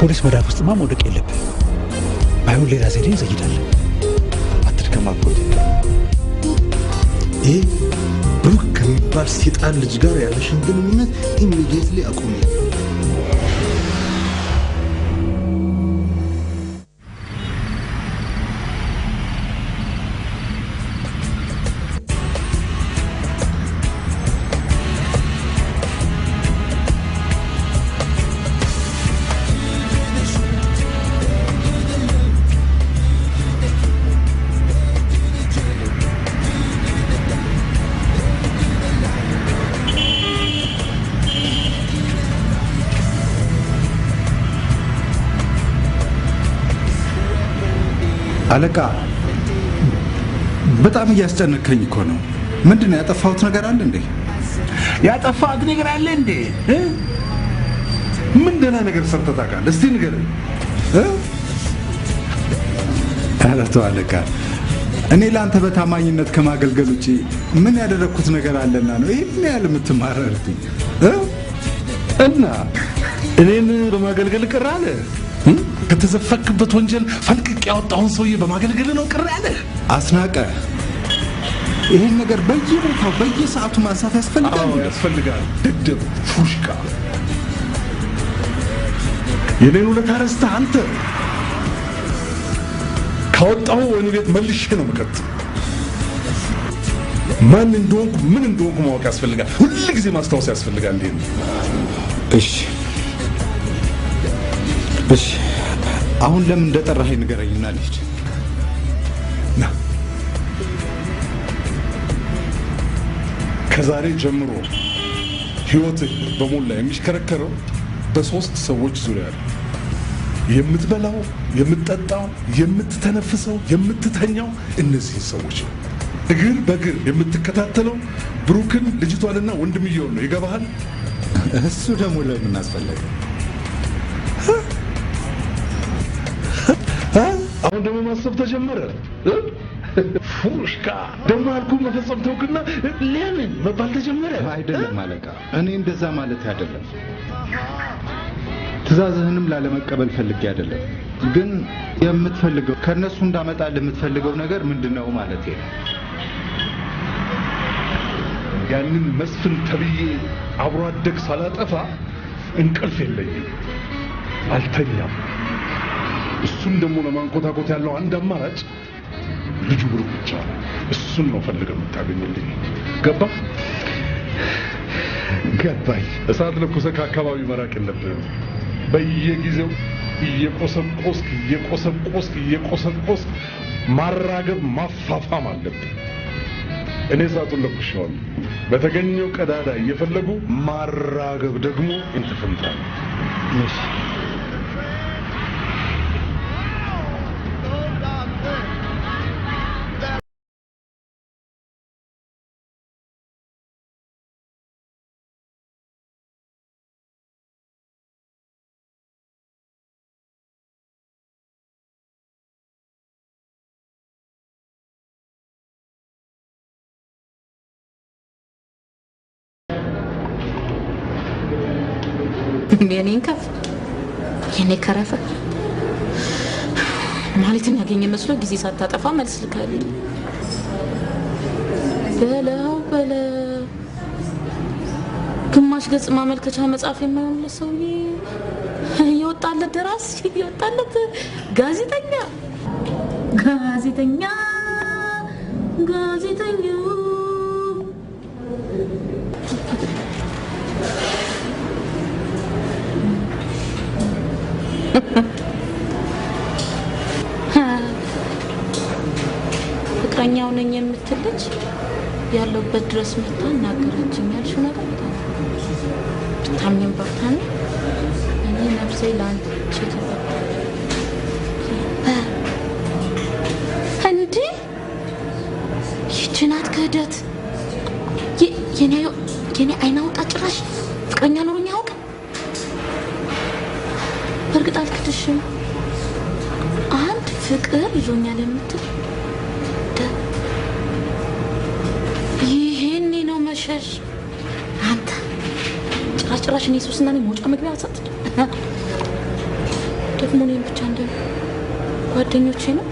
ፖሊስ መዳፍ ውስጥማ መውደቅ የለብህ ባይሆን ሌላ ዘዴ እንዘይዳለን አትድከም አጎቴ ይሄ ብሩክ ከሚባል ሰይጣን ልጅ ጋር ያለሽን ግንኙነት ኢሚዲየትሊ አቁሚ አለቃ በጣም ያስጨነቀኝ እኮ ነው ምንድነው ያጠፋሁት ነገር አለ እንዴ ያጠፋሁት ነገር አለ እንዴ ምን ደህና ነገር ሰርተህ ታውቃለህ እስቲ ንገረኝ አለቶ አለቃ እኔ ላንተ በታማኝነት ከማገልገል ውጪ ምን ያደረኩት ነገር አለና ነው ይሄን ያህል የምትማረርብኝ እና እኔን በማገልገል ቅር አለ ከተዘፈክበት ወንጀል ፈልቅቅ ያወጣውን ሰውዬ በማገልገል ነው ቅር ያለ አስናቀ ይሄን ነገር በየቦታው በየሰዓቱ ማንሳት ያስፈልጋል ድድብ ፉሽካ የኔን ውለታ ረስተህ አንተ ካወጣው ወይኑ ቤት መልሼ ነው መከት ማን እንደሆንኩ ምን እንደሆንኩ ማወቅ ያስፈልጋል ሁሉ ጊዜ ማስታወስ ያስፈልጋል እንዴ እሺ አሁን ለምን እንደጠራኸኝ ንገረኝና ልሂድ ና ከዛሬ ጀምሮ ህይወትህ በሞላ የሚሽከረከረው በሶስት ሰዎች ዙሪያ ነው የምትበላው የምትጠጣው የምትተነፍሰው የምትተኛው እነዚህ ሰዎች ነው እግር በእግር የምትከታተለው ብሩክን ልጅቷንና ወንድምየውን ነው ይገባሃል እሱ ደግሞ ለምን አስፈለገ አሁን ደግሞ ማሰብ ተጀመረ ፉሽካ ደግሞ አልኩ መፈጸም ተውክና ለምን መባል ተጀመረ አይደለም አለቃ እኔ እንደዛ ማለት አይደለም ትዕዛዝህንም ላለመቀበል ፈልጌ አይደለም ግን የምትፈልገው ከነሱ እንዳመጣልህ የምትፈልገው ነገር ምንድነው ማለት ነው ያንን መስፍን ተብዬ አብሮ አደግ ሳላጠፋ እንቅልፍ የለኝም አልተኛም እሱን ደግሞ ለማንቆታቆት ያለው አንድ አማራጭ ልጁ ብሩክ ብቻ እሱን ነው ፈልገህ የምታገኝልኝ ገባኝ እሳት ለኩሰህ ከአካባቢ መራቅ የለብህም በየጊዜው እየቆሰቆስክ ማራገብ ማፋፋም አለብህ እኔ እሳቱን ለኩሼዋለሁ በተገኘው ቀዳዳ እየፈለጉ ማራገብ ደግሞ እንትፍንታ እሺ የኔን ከፍ የኔ ከረፈ ማለትን ያገኘ መስሎ ጊዜ ሳታጠፋ መልስ ልካለኝ በለ ግማሽ ገጽ ማመልከቻ መጻፍ የማይሆን ለሰውዬ ይወጣለት ደራሲ ይወጣለት ጋዜጠኛ ፍቅረኛው ነኝ የምትልጅ ያለበት ድረስ መጣ እናገረችኝ ያልሽው ነገር ታምኝም ባታን እኔ ነፍሴ ላንቺ ተፈታ እንዴ ይችናት ከደት የኔ አይናውጣ ጭራሽ ፍቅረኛ ኖርኛ አውቀ በርግጥ አልክድሽም አንድ ፍቅር ይዞኛል የምትል ይሄኔ ነው መሸሽ አንተ ጭራሽ እኔ ሱስና ነኝ ሞጫ መግቢያ አሰጥ ደግሞ እኔም ብቻ እንደ ጓደኞቼ ነው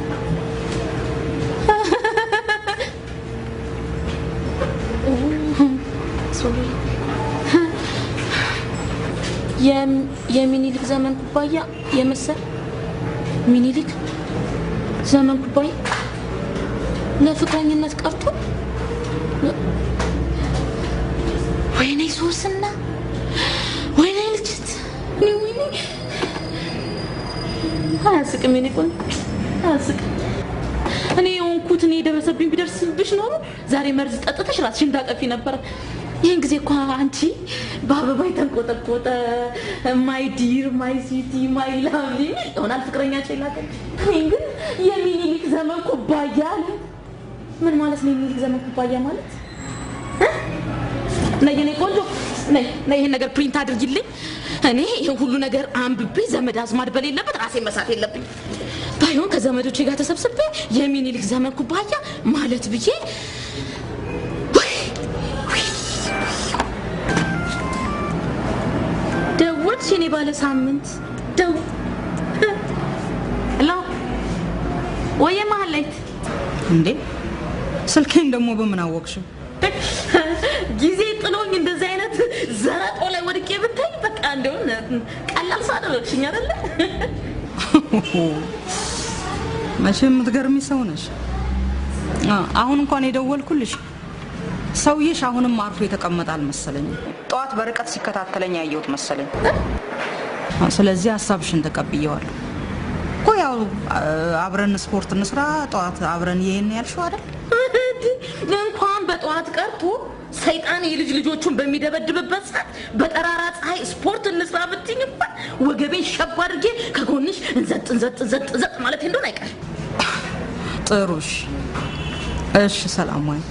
የሚኒሊክ ዘመን ኩባያ የመሰል ሚኒሊክ ዘመን ኩባያ ለፍቅረኝነት ቀርቶ ወይኔ ሶስና ወይኔ ልጅት ወይኔ አያስቅም እኔ ቆን አያስቅም እኔ የሆንኩት እኔ ደረሰብኝ ቢደርስብሽ ነው ዛሬ መርዝ ጠጥተሽ ራስሽን ታጠፊ ነበር ይሄን ጊዜ እኮ አንቺ ባባባይ ተንቆጠቆጠ ማይ ዲር ማይ ሲቲ ማይ ላቭሊ ሆናል ፍቅረኛቸው ይላቀል እኔ ግን የሚኒሊክ ዘመን ኩባያ ምን ማለት ነው የሚኒሊክ ዘመን ኩባያ ማለት ነይኔ ቆንጆ ነይ ይሄን ነገር ፕሪንት አድርጊልኝ እኔ ይሄን ሁሉ ነገር አንብቤ ዘመድ አዝማድ በሌለበት ራሴ መሳት የለብኝ ባይሆን ከዘመዶቼ ጋር ተሰብስቤ የሚኒሊክ ዘመን ኩባያ ማለት ብዬ ደውልሽኔ ባለ ሳምንት ደው ሄሎ ወየ ማህሌት እንዴ ስልኬን ደሞ በምን አወቅሽው ጊዜ ጥሎኝ እንደዚህ አይነት ዘረጦ ላይ ወድቄ ብታይ በቃ እንደው ቀላል ሳደረግሽኝ አይደለ መቼም ምትገርሚ ሰው ነሽ አሁን እንኳን የደወልኩልሽ ሰውዬሽ አሁንም አርፎ የተቀመጣል መሰለኝ ጧት በርቀት ሲከታተለኝ ያየሁት መሰለኝ ስለዚህ ሐሳብሽን ተቀብየዋለሁ ቆያው አብረን ስፖርት እንስራ ጧት አብረን ይሄን ያልሽው አይደል እንኳን በጧት ቀርቶ ሰይጣን የልጅ ልጆቹን በሚደበድብበት ሰዓት በጠራራ ፀሐይ ስፖርት እንስራ ብትኝ እንኳን ወገቤን ሸብ አድርጌ ከጎንሽ እንዘጥ ማለት እንደሆነ አይቀር ጥሩሽ እሺ ሰላም ወይ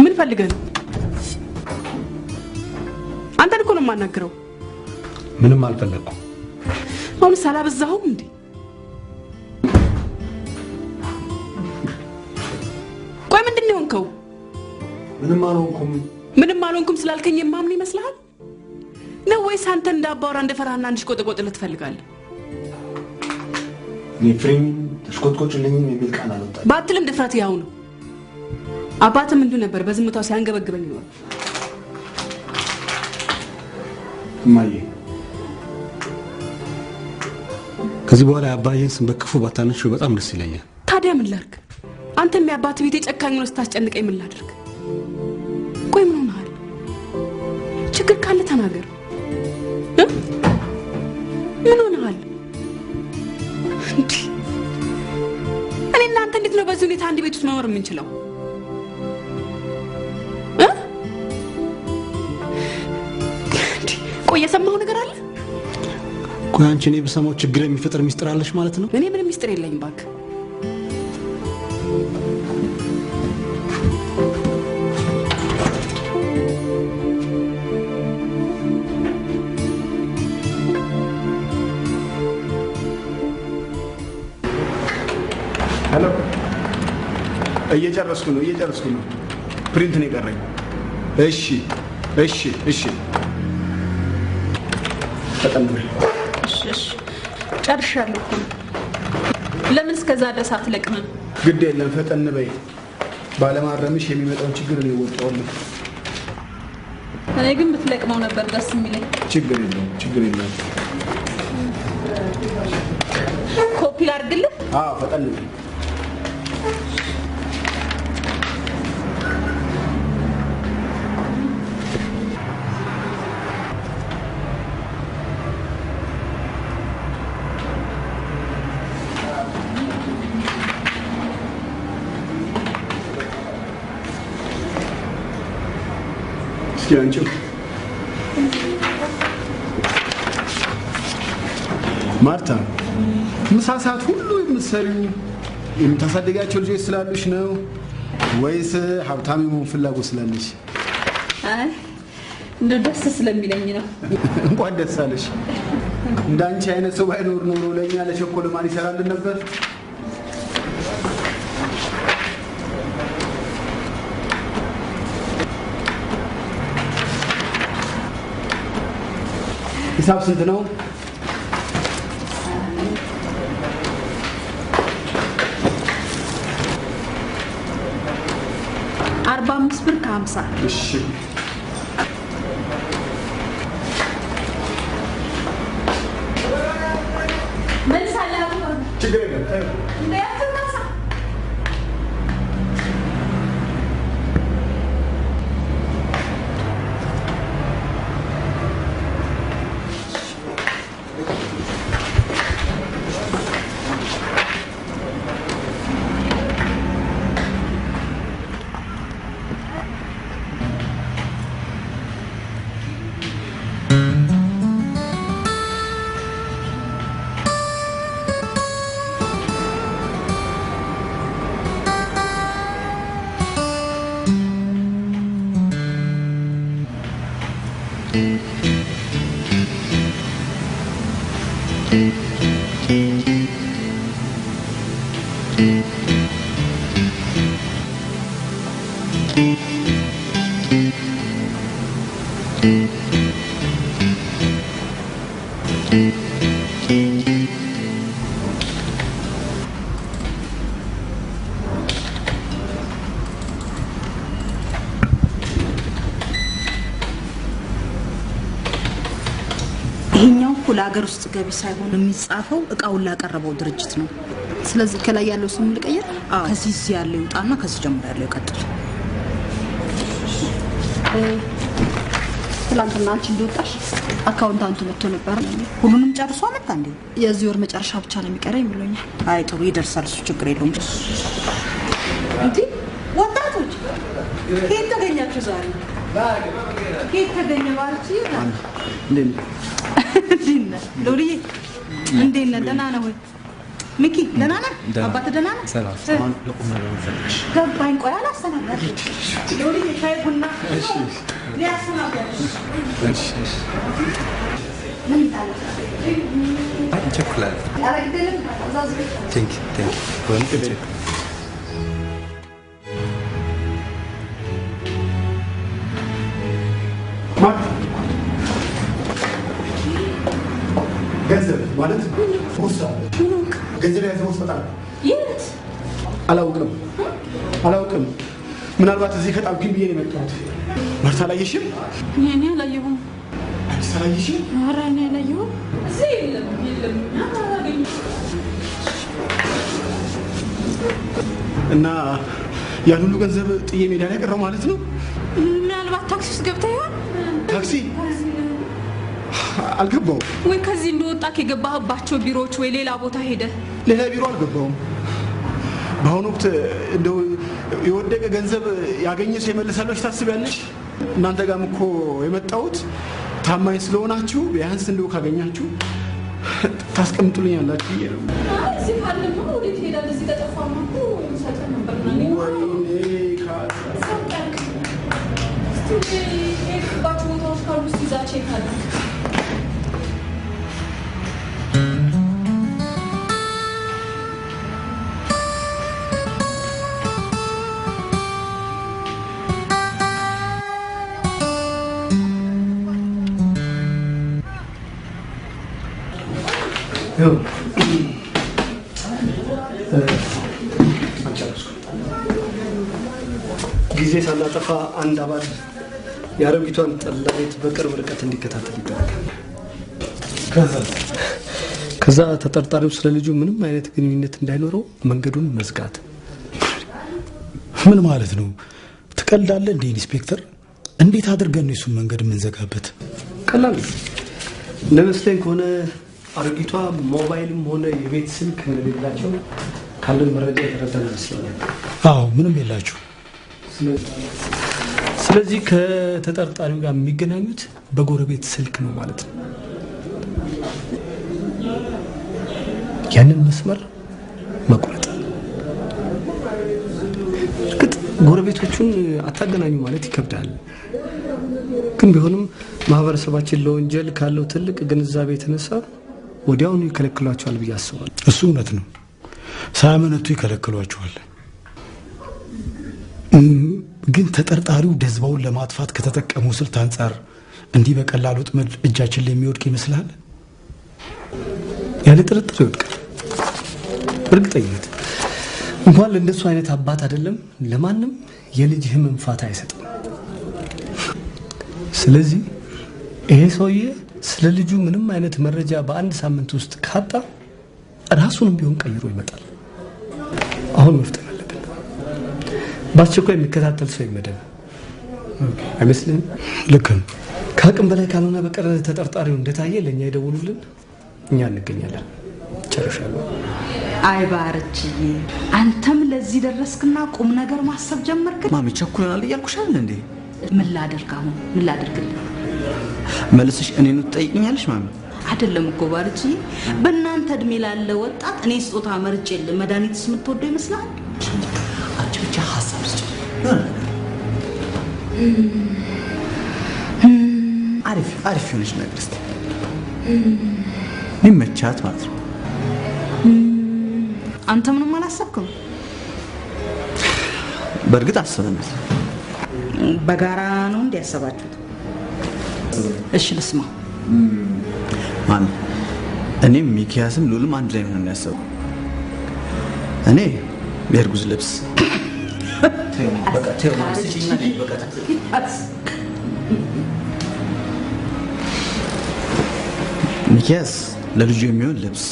ምን ፈልገህ ነው አንተ እኮ ነው ማናገረው ምንም አልፈለኩም አሁን ሳላበዛሁም እንዴ ቆይ ምንድነው እንከው ምንም አልሆንኩም ስላልከኝ የማምን ይመስልሃል ነው ወይስ አንተ እንዳባወራ እንደፈራና እንድሽቆጠቆጥ ልትፈልጋለህ የፍሬም ተሽቆጥቆጭልኝ የሚል ቃል አልወጣ ባትልም ድፍረት ያው ነው አባትም እንዱ ነበር በዝምታው ሲያንገበግበኝ ነው ማየ ከዚህ በኋላ አባዬን ስም በክፉ ባታነሽው በጣም ደስ ይለኛል ታዲያ ምን ላድርግ አንተም ያባት ቤት የጨካኝ ነው ስታስጨንቀኝ ምን ላድርግ ቆይ ምን ሆነሃል ችግር ካለ ተናገር ምን ሆነሃል እኔ እናንተ እንዴት ነው በዚህ ሁኔታ አንድ ቤት ውስጥ መኖር የምንችለው ቆይ የሰማው ነገር አለ ቆይ አንቺ እኔ በሰማው ችግር የሚፈጥር ሚስጥር አለሽ ማለት ነው እኔ ምንም ሚስጥር የለኝም ባክ ሄሎ እየጨረስኩ ነው ፕሪንት ነው የቀረኝ እሺ ተጠንብር እሺ ጨርሻለሁ ለምን እስከዛ ድረስ አትለቅምም ግድ የለም ፈጠን በይ ባለማረምሽ የሚመጣውን ችግር ነው ወጣውልኝ እኔ ግን ብትለቅመው ነበር ደስ የሚለኝ ችግር የለም ኮፒ ላድርግልህ ፈጠን በይ አንቺው ማርታ ምሳሳት ሁሉ የምትሰሪው የምታሳደጋቸው ልጆች ስላሉሽ ነው ወይስ ሀብታም መሆን ፍላጎት ስላለሽ? አይ እንደ ደስ ስለሚለኝ ነው። እንኳን ደስ አለሽ። እንዳንቺ አይነት ሰው ባይኖር ኖሮ ለኛ ለቸኮል ማን ይሰራልን ነበር? ሂሳብ ስንት ነው? 45 ብር ከ50 እሺ ምን ሰላም ነው? ችግር የለም። ለሀገር ውስጥ ገቢ ሳይሆን የሚጻፈው እቃውን ላቀረበው ድርጅት ነው። ስለዚህ ከላይ ያለው ስም ልቀይር? ከዚህ ያለው ይውጣና ከዚህ ጀምሮ ያለው ይቀጥል። ትላንትና አንቺ እንደወጣሽ አካውንታንቱ መጥቶ ነበር። ሁሉንም ጨርሶ አመጣ እንዴ? የዚህ ወር መጨረሻ ብቻ ነው የሚቀረኝ ብሎኛል። አይ ጥሩ ይደርሳል፣ እሱ ችግር የለውም። እንዴ ወጣቶች ከየት ተገኛችሁ ዛሬ? ከየት ተገኘ ባልቺ? እንዴ ሎሪ እንዴ ደህና ነህ ወይ? ሚኪ ደህና ነህ? አባትህ ደህና ነህ? ሰላም አሁን ለቁም ነገር እንፈልግሽ። ገባኝ። ቆይ አላሰናዳሽ ሎሪ ሻይ ቡና እሺ ሊያሰናዳሽ እሺ ምን ታለች? ቸኮላት አረግደለም አዛዝ ቴንክ ወንት ገንዘብ ማለት ቦርሳ ገንዘብ ያዘው ወጣ የት አላውቅም ምናልባት እዚህ ከጣብኩኝ ብዬ ነው የመጣሁት ማርታ አላየሽም እኔ አላየሁም አላየሽም ኧረ እኔ አላየሁም እዚህ የለም እና ያን ሁሉ ገንዘብ ጥዬ ሜዳ ላይ ቀረው ማለት ነው ምናልባት ታክሲ ውስጥ ገብተህ ይሆን ታክሲ አልገባው ወይ ከዚህ እንደወጣ ከገባህባቸው ቢሮዎች ወይ ሌላ ቦታ ሄደ ሌላ ቢሮ አልገባውም በአሁኑ ወቅት እንደው የወደቀ ገንዘብ ያገኘ ሰው ይመልሳለች ታስቢያለሽ እናንተ ጋርም እኮ የመጣሁት ታማኝ ስለሆናችሁ ቢያንስ እንደው ካገኛችሁ ታስቀምጡልኛላችሁ ብዬ ነው እዚህ ካለማ ወዴት ሄዳለህ እዚህ ተጠፋማ እኮ ሰጠን ነበርና ወይኔ ባቸው ቦታዎች ካሉ እስኪ እዛ ቼክ አድርግ ጊዜ ሳናጠፋ አንድ አባል የአረቢቷን ጠላ ቤት በቅርብ ርቀት እንዲከታተል ይደረጋል። ከዛ ተጠርጣሪው ስለ ልጁ ምንም አይነት ግንኙነት እንዳይኖረው መንገዱን መዝጋት። ምን ማለት ነው? ትቀልዳለህ እንዴ ኢንስፔክተር? እንዴት አድርገን ነው እሱን መንገድ የምንዘጋበት? ቀላል እንደመስለኝ ከሆነ አረቢቷ ሞባይልም ሆነ የቤት ስልክ እንደሌላቸው ካለን መረጃ የተረዳን ይመስለኛል። አዎ ምንም የላችሁ። ስለዚህ ከተጠርጣሪው ጋር የሚገናኙት በጎረቤት ስልክ ነው ማለት ነው። ያንን መስመር መቁረጥ። እርግጥ ጎረቤቶቹን አታገናኙ ማለት ይከብዳል። ግን ቢሆንም ማህበረሰባችን ለወንጀል ካለው ትልቅ ግንዛቤ የተነሳ ወዲያውኑ ይከለክሏቸዋል ብዬ አስባለሁ። እሱ እውነት ነው። ሳያመነቱ ይከለክሏቸዋል። ግን ተጠርጣሪው ደዝባውን ለማጥፋት ከተጠቀሙ ስልት አንጻር እንዲህ በቀላሉ ጥመድ እጃችን ላይ የሚወድቅ ይመስላል? ያለ ጥርጥር ይወድቃል። እርግጠኝነት እንኳን ለእንደሱ አይነት አባት አይደለም ለማንም የልጅ ህመም ፋታ አይሰጥም። ስለዚህ ይሄ ሰውዬ ስለ ልጁ ምንም አይነት መረጃ በአንድ ሳምንት ውስጥ ካጣ ራሱንም ቢሆን ቀይሮ ይመጣል። አሁን መፍጠን አለብን። በአስቸኳይ የሚከታተል ሰው ይመደብ። አይመስልም? ልክ ነው። ከአቅም በላይ ካልሆነ በቀር ተጠርጣሪው እንደታየ ለእኛ ይደውሉልን፣ እኛ እንገኛለን። ጨርሻለሁ። አይ ባርችዬ፣ አንተም ለዚህ ደረስክና ቁም ነገር ማሰብ ጀመርክ። ማሚ ቸኩለናል እያልኩሽ አይደል እንዴ? ምን ላደርግ አሁን? ምን ላደርግልህ? መልስሽ እኔን ትጠይቅኛለሽ ማሚ? አይደለም እኮ ባርችዬ፣ በእናንተ እድሜ ላለ ወጣት እኔ ስጦታ መርጬ መድኃኒትስ የምትወደው ይመስልሃል? አንቺ ብቻ ሀሳብ ስጭ። አሪፍ የሆነች ነገር እስኪ ሚመቻት ማለት ነው። አንተ ምንም አላሰብክም? በእርግጥ አስበናል። በጋራ ነው እንዴ ያሰባችሁት? እሺ ልስማ። ማሚ እኔም ሚኪያስም ሉልም አንድ ላይ ሆነን ያሰቡ። እኔ የእርጉዝ ልብስ በቃ ተው ማለት ሲችና በቃ ሚኪያስ ለልጁ የሚሆን ልብስ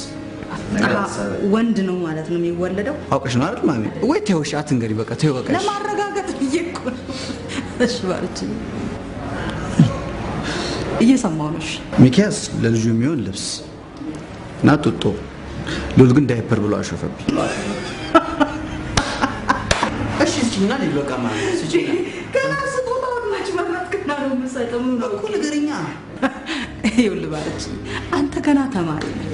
ወንድ ነው ማለት ነው የሚወለደው። አውቀሽ ነው አይደል ማሚ? ወይ ተውሽ አትንገሪ። በቃ ተው በቃ ለማረጋገጥ ይየቁ። እሺ ባርቺ እየሰማሁ ነው። ሚኪያስ ለልጁ የሚሆን ልብስ እና ጡጦ፣ ሉል ግን ዳይፐር ብሎ አሾፈብኝ። እሺ ሲና ለበቃ ማሚ ሲጂ ገና ስጦታውን ማች መረጥክና ነው መሰጠሙ ነው እኮ ነገርኛ። ይኸውልህ ባርቺ፣ አንተ ገና ተማሪ ነህ።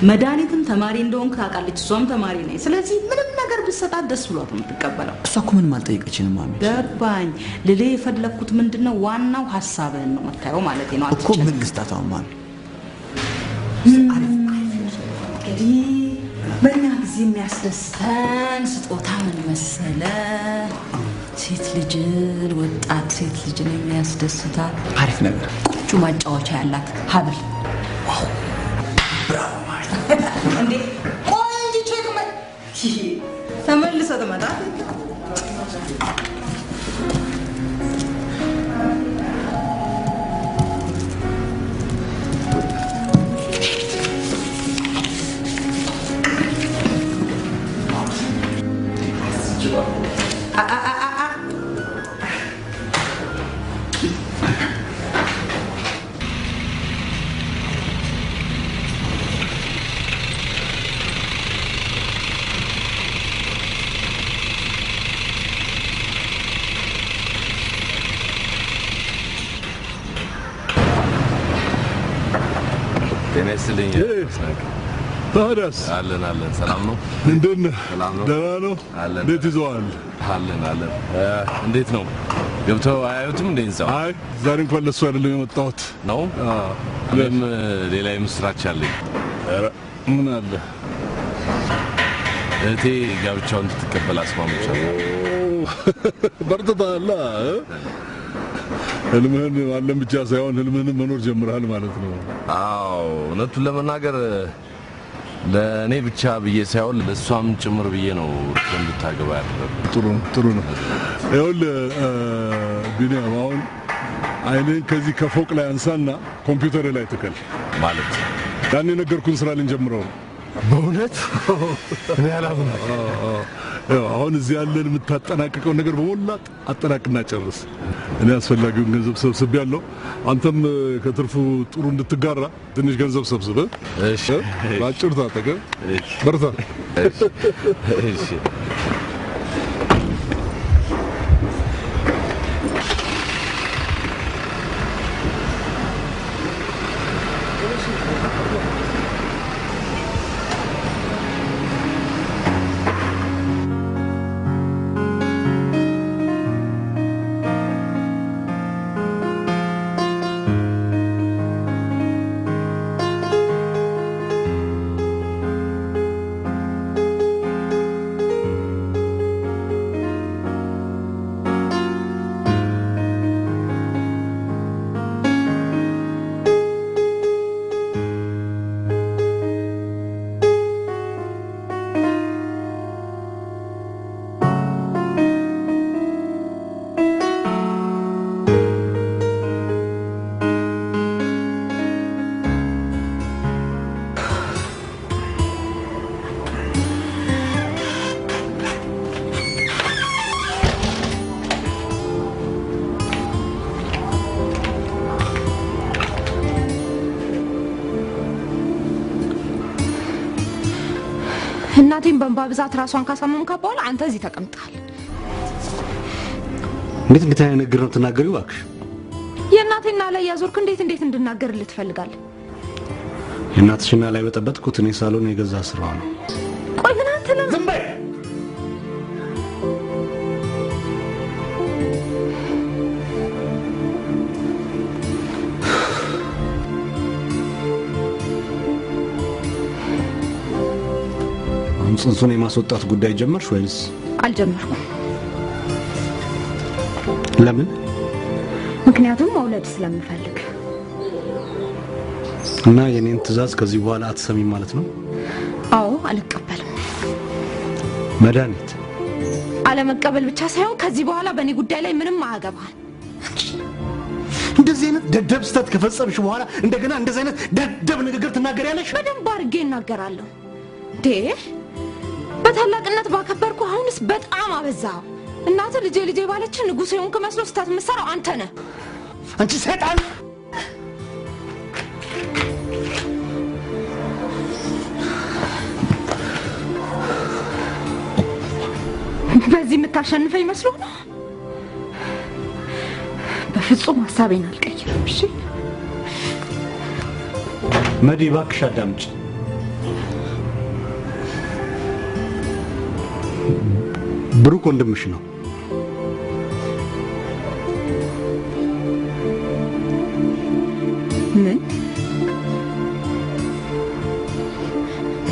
መድኃኒትም ተማሪ እንደሆንክ ታውቃለች፣ እሷም ተማሪ ነኝ። ስለዚህ ምንም ነገር ብትሰጣት ደስ ብሏት ነው የምትቀበለው። እሷ እኮ ምንም አልጠየቀችንም ማሚ። ገባኝ። ልልህ የፈለግኩት ምንድነው ዋናው ሀሳብህን ነው መታየው ማለት ነው እኮ። ምን ልስጣት አሁን ማሚ? እንግዲህ በእኛ ጊዜ የሚያስደስተን ስጦታ ምን መሰለ? ሴት ልጅን ወጣት ሴት ልጅን የሚያስደስታት አሪፍ ነገር ቆንጆ ማጫወቻ ያላት ሀብል። ብራቮ ማሚ። እንዴ ቆይ እንጂ ቼክ ተመልሰህ ትመጣ። ተነስልኝ። ታዲያስ አለን ሰላም ነው? እንዴት ነህ? ሰላም ነው? ደህና ነው? እንዴት ይዘዋል? አለን እንዴት ነው? ገብተው አያዩትም እንዴ እዛው? አይ ዛሬ እንኳን ለሱ አይደለም የመጣሁት ነው። እኔም ሌላ የምስራች አለኝ። ኧረ ምን አለ? እህቴ ጋብቻውን እንድትቀበል አስማምቻለሁ። በርትተሃል። ህልምህን ማለም ብቻ ሳይሆን ህልምህን መኖር ጀምረሃል ማለት ነው። አዎ እውነቱን ለመናገር ለእኔ ብቻ ብዬ ሳይሆን ለእሷም ጭምር ብዬ ነው እንድታገባ ያደረኩት። ጥሩ ነው። ይኸውልህ ቢኒያም፣ አሁን አይንህን ከዚህ ከፎቅ ላይ አንሳና ኮምፒውተር ላይ ትከል። ማለት ያን የነገርኩህን ስራ ልንጀምረው ነው። በእውነት እኔ አላምንም። አሁን እዚህ ያለን የምታጠናቅቀው ነገር በሞላ አጠናቅና ጨርስ። እኔ አስፈላጊውን ገንዘብ ሰብስቤያለሁ። አንተም ከትርፉ ጥሩ እንድትጋራ ትንሽ ገንዘብ ሰብስበህ እሺ፣ ባጭር ታጠቀም። በርታ። እሺ እናቴን በእንባ ብዛት ራሷን ካሳመምካ በኋላ አንተ እዚህ ተቀምጣል። እንዴት አይነት ነገር ነው ተናገሪው እባክሽ? የእናቴና ላይ ያዞርክ እንዴት እንድናገርልህ ትፈልጋለህ? የእናትሽና ላይ በጠበጥኩት እኔ ሳሎን የገዛ ስራው ነው። ቆይ ግን አንተ ለምን ዝም በይ! ጽንሱን የማስወጣት ጉዳይ ጀመርሽ ወይስ? አልጀመርኩም። ለምን? ምክንያቱም መውለድ ስለምፈልግ። እና የኔን ትዕዛዝ ከዚህ በኋላ አትሰሚም ማለት ነው? አዎ፣ አልቀበልም። መድኃኒት አለመቀበል ብቻ ሳይሆን ከዚህ በኋላ በእኔ ጉዳይ ላይ ምንም አያገባህም። እንደዚህ አይነት ደደብ ስህተት ከፈጸምሽ በኋላ እንደገና እንደዚህ አይነት ደደብ ንግግር ትናገሪያለሽ? በደንብ አድርጌ እናገራለሁ። በታላቅነት ባከበርኩ አሁንስ በጣም አበዛው። እናት ልጄ ባለች ንጉስ የሆንክ መስሎ ስታት መሰራው አንተ ነህ። አንቺ ሰይጣን! በዚህ የምታሸንፈኝ መስሎ ነው? በፍጹም ሐሳቤን አልቀይርም። እሺ መዲ እባክሽ አዳምጪ። ብሩክ ወንድምሽ ነው። ምን?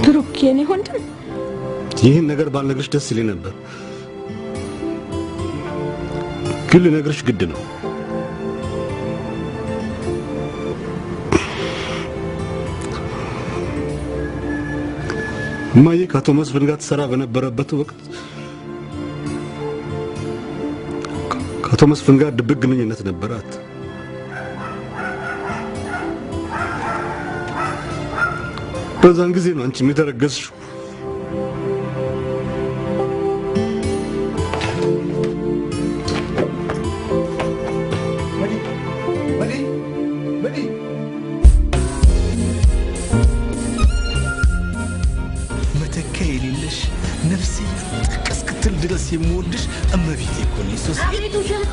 ብሩክ የኔ ወንድም? ይህን ነገር ባልነግርሽ ደስ ይለኝ ነበር፣ ግን ልነግርሽ ግድ ነው። እማዬ ከአቶ መስፍን ጋር ትሰራ በነበረበት ወቅት ከአቶ መስፍን ጋር ድብቅ ግንኙነት ነበራት። በዛን ጊዜ ነው አንቺ የተረገዝሽው። መተካ የሌለሽ ነፍሴ እስክትል ድረስ የምወድሽ እመቤቴ እኮ ነሽ። አቤት ውሸት!